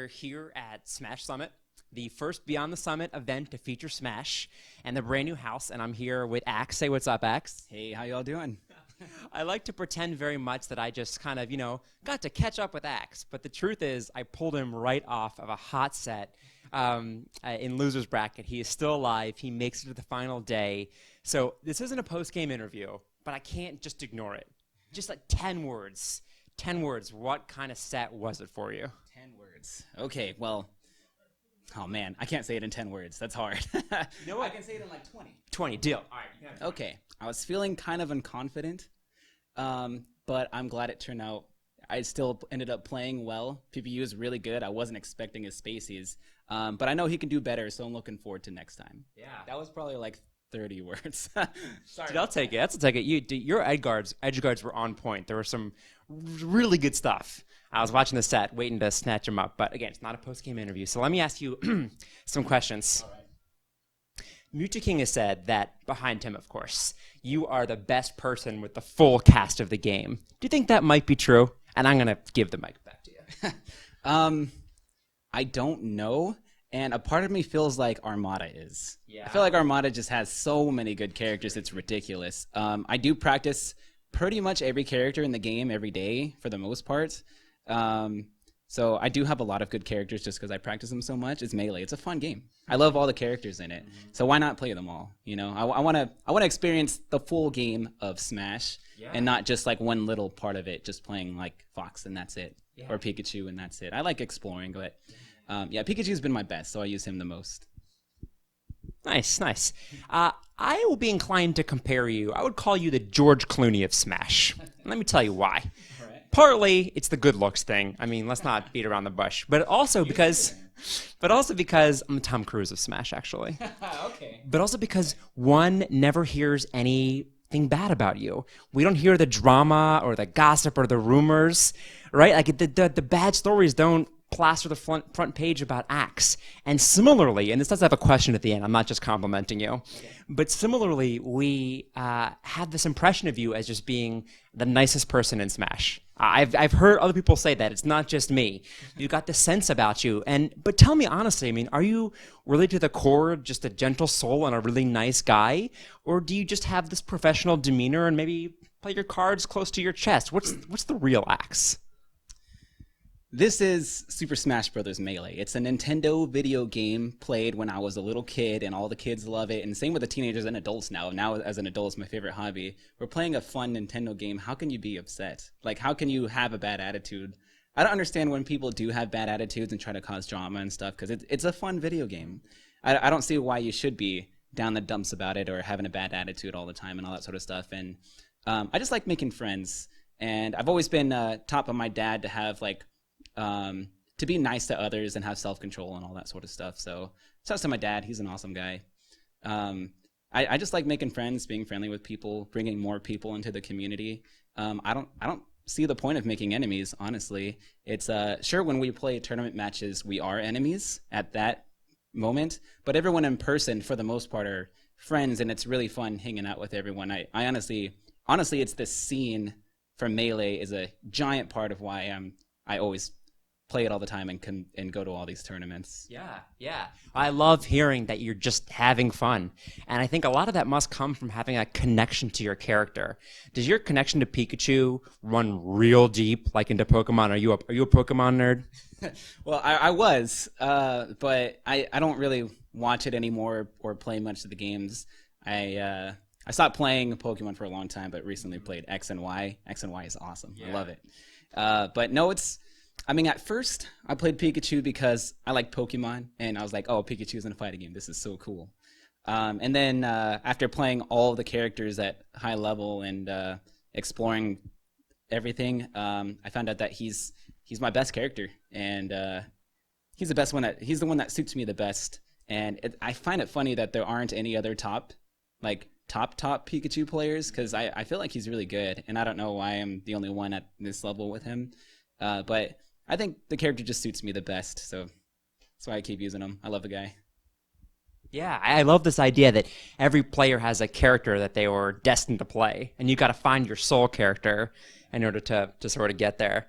We're here at Smash Summit, the first Beyond the Summit event to feature Smash and the brand new house. And I'm here with Axe. Say what's up, Axe. Hey, how y'all doing? I like to pretend very much that I just kind of, got to catch up with Axe. But the truth is, I pulled him right off of a hot set in Loser's Bracket. He is still alive. He makes it to the final day. So this isn't a post-game interview, but I can't just ignore it. Just like 10 words. 10 words. What kind of set was it for you? 10 words. Okay, well, oh man, I can't say it in 10 words. That's hard. You know what? I can say it in like 20. 20, deal. All right. Okay, I was feeling kind of unconfident, but I'm glad it turned out. I still ended up playing well. PPU is really good. I wasn't expecting his spacies, but I know he can do better, so I'm looking forward to next time. Yeah. That was probably like 30 words. Sorry. Dude, I'll take it. I'll take it. Your edge guards were on point. There was some really good stuff. I was watching the set, waiting to snatch them up. But again, it's not a post-game interview. So let me ask you some questions. All right. Mucha King has said that, behind him, of course, you are the best person with the full cast of the game. Do you think that might be true? And I'm going to give the mic back to you. I don't know. And a part of me feels like Armada is. Yeah. I feel like Armada just has so many good characters, it's ridiculous. I do practice pretty much every character in the game every day, for the most part. So I do have a lot of good characters just because I practice them so much. It's Melee. It's a fun game. I love all the characters in it. So why not play them all? You know, I want to experience the full game of Smash, and not just like one little part of it, just playing like Fox and that's it, or Pikachu and that's it. I like exploring, but Pikachu's been my best, so I use him the most. Nice, nice. I will be inclined to compare you. I would call you the George Clooney of Smash. Let me tell you why. Partly, it's the good looks thing. I mean, let's not beat around the bush. But also because I'm the Tom Cruise of Smash, actually. Okay. But also because one never hears anything bad about you. We don't hear the drama or the gossip or the rumors, right? Like the bad stories don't plaster the front page about Axe. And similarly, and this does have a question at the end, I'm not just complimenting you, but similarly, we have this impression of you as just being the nicest person in Smash. I've heard other people say that. It's not just me. You got this sense about you. But tell me honestly, I mean, are you really to the core just a gentle soul and a really nice guy? Or do you just have this professional demeanor and maybe play your cards close to your chest? What's the real Axe? This is Super Smash Bros. Melee. It's a Nintendo video game played when I was a little kid, and all the kids love it. And same with the teenagers and adults now. Now, as an adult, it's my favorite hobby. We're playing a fun Nintendo game. How can you be upset? Like, how can you have a bad attitude? I don't understand when people do have bad attitudes and try to cause drama and stuff, because it's a fun video game. I don't see why you should be down the dumps about it or having a bad attitude all the time and all that sort of stuff. And I just like making friends. And I've always been taught by my dad to have, like, to be nice to others and have self-control and all that sort of stuff. So shouts to my dad. He's an awesome guy. I just like making friends, being friendly with people, bringing more people into the community. I don't see the point of making enemies, honestly. It's sure, when we play tournament matches, we are enemies at that moment, but everyone in person, for the most part, are friends, and it's really fun hanging out with everyone. I honestly, it's this scene for Melee is a giant part of why I always play it all the time and go to all these tournaments. Yeah. I love hearing that you're just having fun. And I think a lot of that must come from having a connection to your character. Does your connection to Pikachu run real deep, like into Pokemon? Are you a Pokemon nerd? Well, I was, but I don't really watch it anymore or play much of the games. I stopped playing Pokemon for a long time, but recently played X and Y. X and Y is awesome. I love it. But no, at first, I played Pikachu because I like Pokemon, and I was like, oh, Pikachu's in a fighting game. This is so cool. And then after playing all the characters at high level and exploring everything, I found out that he's my best character, and he's the one that suits me the best. And I find it funny that there aren't any other top Pikachu players, because I feel like he's really good, and I don't know why I'm the only one at this level with him. But I think the character just suits me the best, so that's why I keep using him. I love the guy. Yeah, I love this idea that every player has a character that they were destined to play, and you got to find your soul character in order to sort of get there.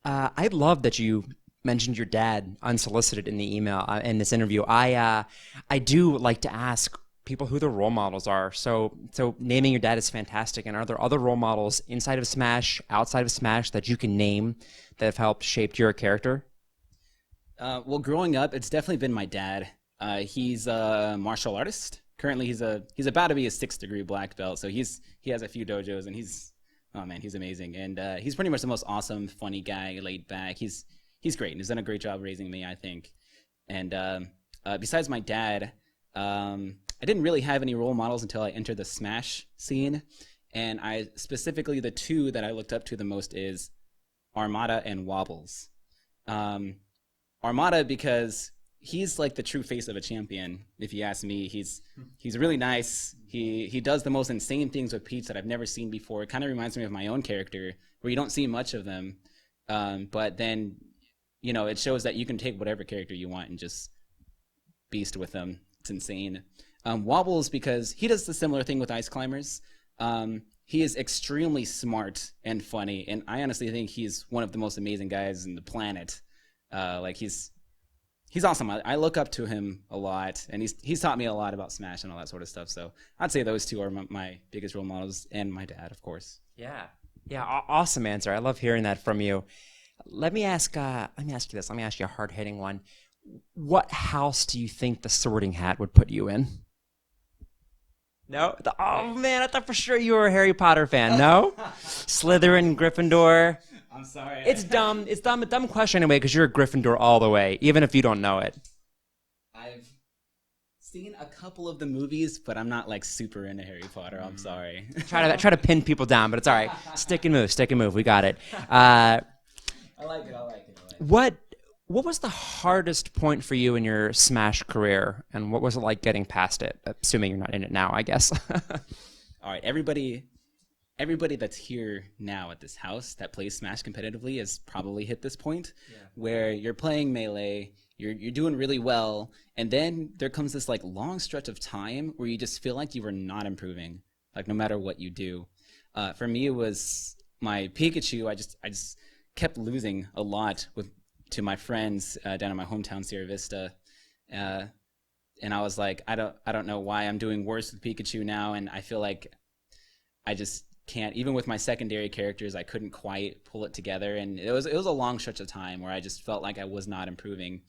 I love that you mentioned your dad unsolicited in the email in this interview. I do like to ask people who their role models are. So naming your dad is fantastic. And are there other role models inside of Smash, outside of Smash that you can name that have helped shape your character? Well, growing up, it's definitely been my dad. He's a martial artist. Currently, he's about to be a 6th degree black belt. So he has a few dojos, and oh man, he's amazing. And he's pretty much the most awesome, funny guy, laid back. He's great, and he's done a great job raising me, I think. And besides my dad, I didn't really have any role models until I entered the Smash scene. And specifically the two that I looked up to the most is Armada and Wobbles. Armada because he's like the true face of a champion. If you ask me, he's really nice. He does the most insane things with Peach that I've never seen before. It kind of reminds me of my own character, where you don't see much of them, but then it shows that you can take whatever character you want and just beast with them. It's insane. Wobbles because he does the similar thing with Ice Climbers. He is extremely smart and funny, and I honestly think he's one of the most amazing guys in the planet. He's awesome. I look up to him a lot, and he's taught me a lot about Smash and all that sort of stuff. So I'd say those two are my biggest role models, and my dad, of course. Yeah, awesome answer. I love hearing that from you. Let me ask you this. Let me ask you a hard-hitting one. What house do you think the Sorting Hat would put you in? No? Oh man, I thought for sure you were a Harry Potter fan. No? Slytherin, Gryffindor. I'm sorry. It's dumb. It's a dumb question anyway, because you're a Gryffindor all the way, even if you don't know it. I've seen a couple of the movies, but I'm not like super into Harry Potter. I'm sorry. Try to pin people down, but it's all right. Stick and move. We got it. I like it. What was the hardest point for you in your Smash career, and what was it like getting past it? Assuming you're not in it now, I guess. All right, everybody that's here now at this house that plays Smash competitively has probably hit this point where you're playing Melee, you're doing really well, and then there comes this like long stretch of time where you just feel like you are not improving, like no matter what you do. For me, it was my Pikachu. I just kept losing a lot to my friends down in my hometown, Sierra Vista, and I was like, I don't know why I'm doing worse with Pikachu now, and I feel like I just can't. Even with my secondary characters, I couldn't quite pull it together, and it was a long stretch of time where I just felt like I was not improving.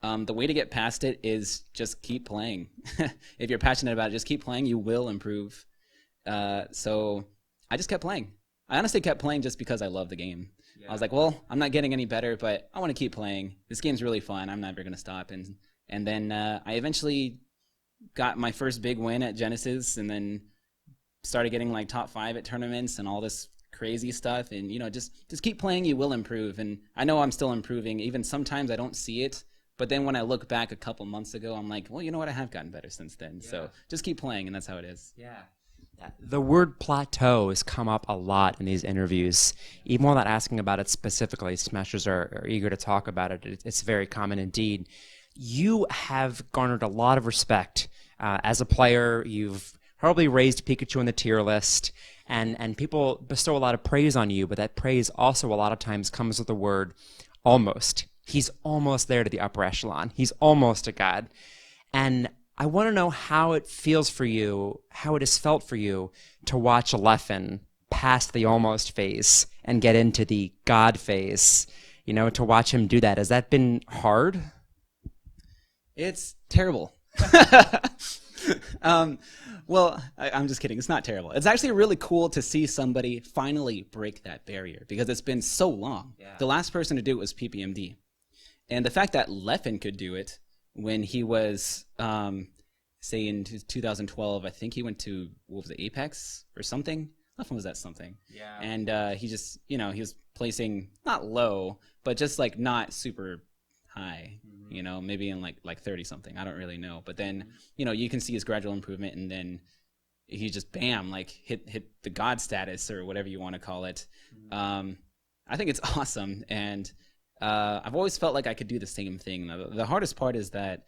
The way to get past it is just keep playing. If you're passionate about it, just keep playing. You will improve. So I just kept playing. I honestly kept playing just because I love the game. I was like, well, I'm not getting any better, but I want to keep playing. This game's really fun. I'm never going to stop. And then I eventually got my first big win at Genesis, and then started getting like top 5 at tournaments and all this crazy stuff. And just keep playing. You will improve. And I know I'm still improving. Even sometimes I don't see it, but then when I look back a couple months ago, I'm like, well, you know what? I have gotten better since then. So just keep playing, and that's how it is. Yeah. The word plateau has come up a lot in these interviews. Even while not asking about it specifically, Smashers are eager to talk about it. It's very common indeed. You have garnered a lot of respect as a player. You've probably raised Pikachu on the tier list, and people bestow a lot of praise on you, but that praise also a lot of times comes with the word almost. He's almost there to the upper echelon. He's almost a god. And I want to know how it feels for you, how it has felt for you to watch Leffen past the almost phase and get into the God phase, to watch him do that. Has that been hard? It's terrible. Well, I'm just kidding. It's not terrible. It's actually really cool to see somebody finally break that barrier because it's been so long. Yeah. The last person to do it was ppmd. And the fact that Leffen could do it when he was, say in 2012, I think he went to, what was it, Apex or something? Leffen was at something. Yeah. And he just, he was placing not low, but just like not super high, maybe in like 30 something. I don't really know. But then, you can see his gradual improvement, and then he just bam, like hit the god status or whatever you want to call it. I think it's awesome. And I've always felt like I could do the same thing. The hardest part is that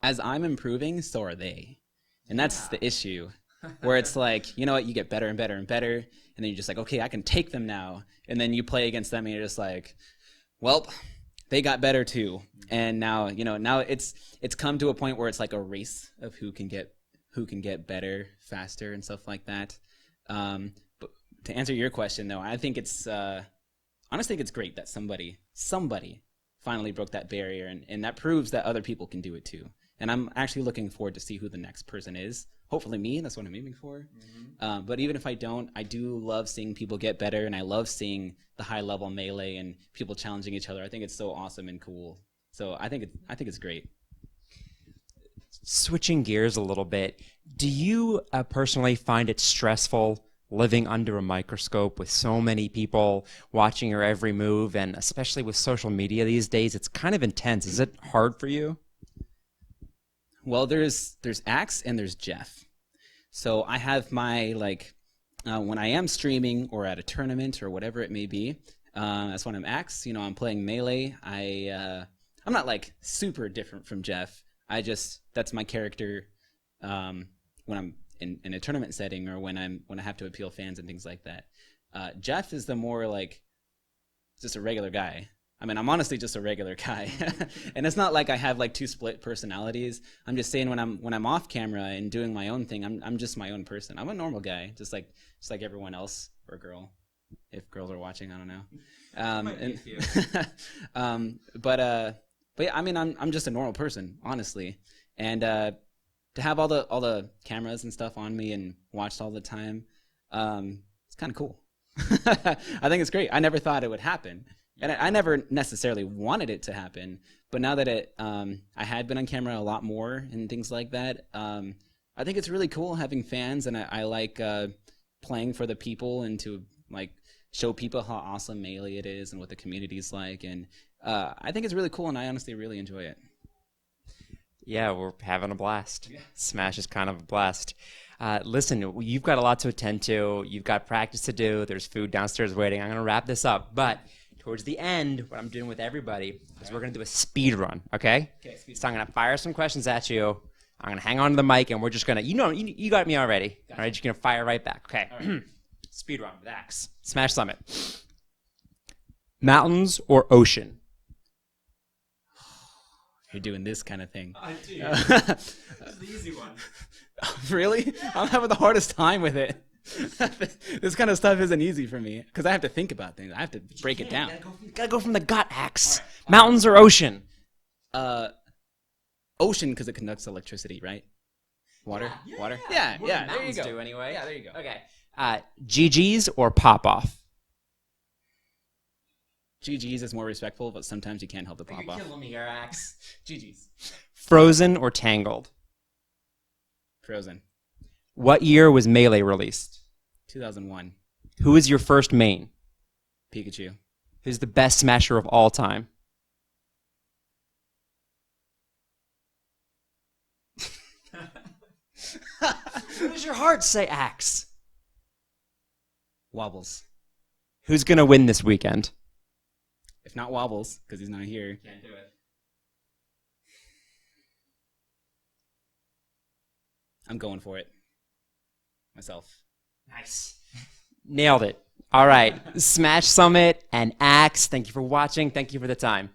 as I'm improving, so are they. And that's the issue. where it's like, you know what, you get better and better and better, and then you're just like, okay, I can take them now, and then you play against them, and you're just like, well, they got better too, and now now it's come to a point where it's like a race of who can get better faster and stuff like that. But to answer your question though, I think it's honestly, it's great that somebody finally broke that barrier, and that proves that other people can do it too. And I'm actually looking forward to see who the next person is. Hopefully me, that's what I'm aiming for. But even if I don't, I do love seeing people get better, and I love seeing the high level melee and people challenging each other. I think it's so awesome and cool. So I think it's great. Switching gears a little bit, do you personally find it stressful living under a microscope with so many people watching your every move, and especially with social media these days, it's kind of intense. Is it hard for you? Well, there's Axe and there's Jeff. So I have my when I am streaming or at a tournament or whatever it may be, that's when I'm Axe. I'm playing melee. I'm not like super different from Jeff. That's my character when I'm in a tournament setting, or when I have to appeal fans and things like that. Jeff is the more like just a regular guy. I mean, I'm honestly just a regular guy, and it's not like I have like two split personalities. I'm just saying when I'm off camera and doing my own thing, I'm just my own person. I'm a normal guy, just like everyone else, or girl, if girls are watching. I don't know. But yeah, I mean, I'm just a normal person, honestly, and to have all the cameras and stuff on me and watched all the time, it's kind of cool. I think it's great. I never thought it would happen. And I never necessarily wanted it to happen, but now that I had been on camera a lot more and things like that, I think it's really cool having fans, and I like playing for the people and to like show people how awesome Melee it is and what the community's like, and I think it's really cool, and I honestly really enjoy it. Yeah, we're having a blast. Yeah. Smash is kind of a blast. Listen, you've got a lot to attend to. You've got practice to do. There's food downstairs waiting. I'm going to wrap this up, but towards the end, what I'm doing with everybody is we're going to do a speed run, okay? So I'm going to fire some questions at you. I'm going to hang on to the mic, and we're just going to, you got me already. Gotcha. All right, you're going to fire right back. Okay. Right. Speed run with Axe. Smash Summit. Mountains or ocean? You're doing this kind of thing. I do. This is the easy one. Really? I'm having the hardest time with it. This kind of stuff isn't easy for me because I have to think about things. I have to break it down. You gotta go from the gut, Axe. Right. Mountains or ocean? Ocean, because it conducts electricity, right? Water? Yeah. Water? Yeah. There you go. Do anyway. Yeah, there you go. Okay. GG's or pop off? GG's is more respectful, but sometimes you can't help the pop off. You're killing me here, Axe. GG's. Frozen or Tangled? Frozen. What year was Melee released? 2001. Who is your first main? Pikachu. Who's the best smasher of all time? What does your heart say, Axe? Wobbles. Who's gonna win this weekend? If not Wobbles, because he's not here. Can't do it. I'm going for it. Myself. Nice. Nailed it. All right. Smash Summit and Axe, thank you for watching. Thank you for the time.